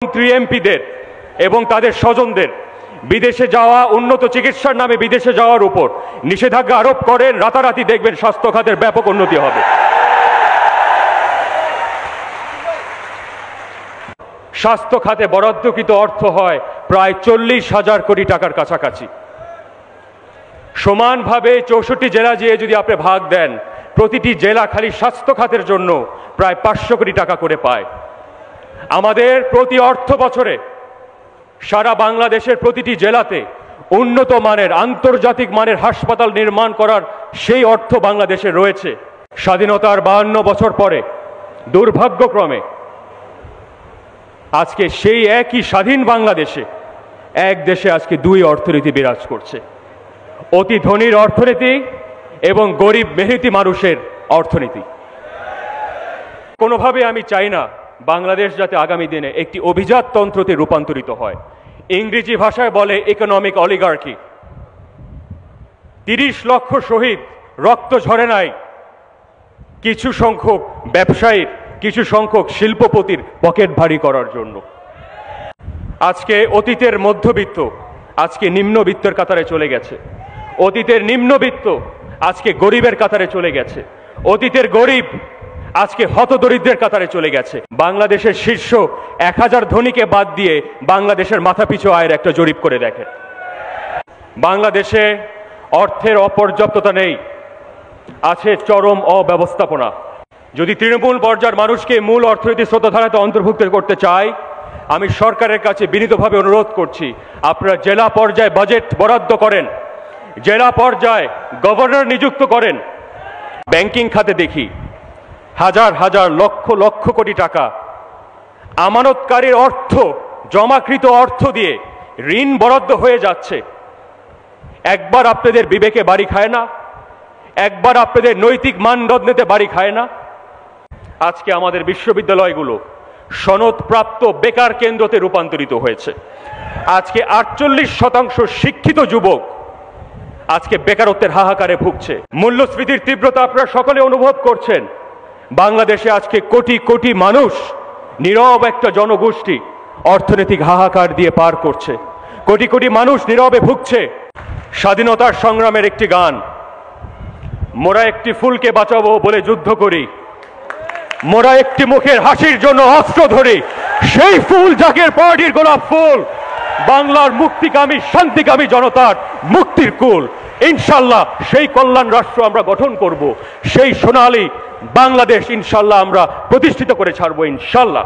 মন্ত্রী এমপিদের এবং তাদের স্বজনদের বিদেশে যাওয়া, উন্নত চিকিৎসার নামে বিদেশে যাওয়ার উপর নিষেধাজ্ঞা আরোপ করেন, রাতারাতি দেখবেন স্বাস্থ্য খাতের ব্যাপক উন্নতি হবে। স্বাস্থ্য খাতে বরাদ্দকৃত অর্থ হয় প্রায় 40,000 কোটি টাকার কাছাকাছি। সমানভাবে 64 জেলা দিয়ে যদি আপনি ভাগ দেন, প্রতিটি জেলা খালি স্বাস্থ্য খাতের জন্য প্রায় 500 কোটি টাকা করে পায়। আমাদের প্রতি অর্থ বছরে সারা বাংলাদেশের প্রতিটি জেলাতে উন্নত মানের, আন্তর্জাতিক মানের হাসপাতাল নির্মাণ করার সেই অর্থ বাংলাদেশে রয়েছে। স্বাধীনতার 52 বছর পরে দুর্ভাগ্যক্রমে আজকে সেই একই স্বাধীন বাংলাদেশে এক দেশে আজকে দুই অর্থনীতি বিরাজ করছে, অতি ধনীর অর্থনীতি এবং গরিব মেহনতি মানুষের অর্থনীতি। কোনোভাবে আমি চাই না বাংলাদেশ যাতে আগামী দিনে একটি অভিজাততন্ত্রতে রূপান্তরিত হয়। ইংরেজি ভাষায় বলে ইকোনমিক অলিগার্কি। 30 লক্ষ শহীদ রক্ত ঝরে নাই কিছু সংখ্যক ব্যবসায়ীর, কিছু সংখ্যক শিল্পপতির পকেট ভারী করার জন্য। আজকে অতীতের মধ্যবিত্ত আজকে নিম্নবিত্তের কাতারে চলে গেছে, অতীতের নিম্নবিত্ত আজকে গরিবের কাতারে চলে গেছে, অতীতের গরিব আজকে হতদরিদ্রের কাতারে চলে গেছে। বাংলাদেশের শীর্ষ 1000 ধনীকে বাদ দিয়ে বাংলাদেশের মাথাপিছু আয়ের একটা জরিপ করে দেখেন। বাংলাদেশে অর্থের অপর্যাপ্ততা নেই, আছে চরম অব্যবস্থাপনা। যদি তৃণমূল পর্যায়ের মানুষকে মূল অর্থনৈতিক স্রোতধারাতে অন্তর্ভুক্ত করতে চায়, আমি সরকারের কাছে বিনীতভাবে অনুরোধ করছি, আপনারা জেলা পর্যায়ে বাজেট বরাদ্দ করেন, জেলা পর্যায়ে গভর্নর নিযুক্ত করেন। ব্যাংকিং খাতে দেখি হাজার হাজার লক্ষ লক্ষ কোটি টাকা আমানতকারীর অর্থ, জমাকৃত অর্থ দিয়ে ঋণ বরাদ্দ হয়ে যাচ্ছে। একবার আপনাদের বিবেকে বাড়ি খায় না? একবার আপনাদের নৈতিক মানদণ্ডে বাড়ি খায় না? আজকে আমাদের বিশ্ববিদ্যালয়গুলো সনদপ্রাপ্ত বেকার কেন্দ্রতে রূপান্তরিত হয়েছে। আজকে 48% শিক্ষিত যুবক আজকে বেকারত্বের হাহাকারে ভুগছে। মূল্যস্ফীতির তীব্রতা আপনারা সকলে অনুভব করছেন। বাংলাদেশে আজকে কোটি কোটি মানুষ, নীরব একটা জনগোষ্ঠী অর্থনৈতিক হাহাকার দিয়ে পার করছে। কোটি কোটি মানুষ নীরবে ভুগছে। স্বাধীনতার সংগ্রামের একটি গান, মোরা একটি ফুলকে বাঁচাবো বলে যুদ্ধ করি, মোরা একটি মুখের হাসির জন্য অস্ত্র ধরি, সেই ফুল জাকের পার্টির গোলাপ ফুল, বাংলার মুক্তিকামী শান্তিকামী জনতার মুক্তির কুল। ইনশাল্লাহ সেই কল্যাণ রাষ্ট্র আমরা গঠন করব, সেই সোনালী বাংলাদেশ ইনশাল্লাহ আমরা প্রতিষ্ঠিত করে ছাড়বো ইনশাল্লাহ।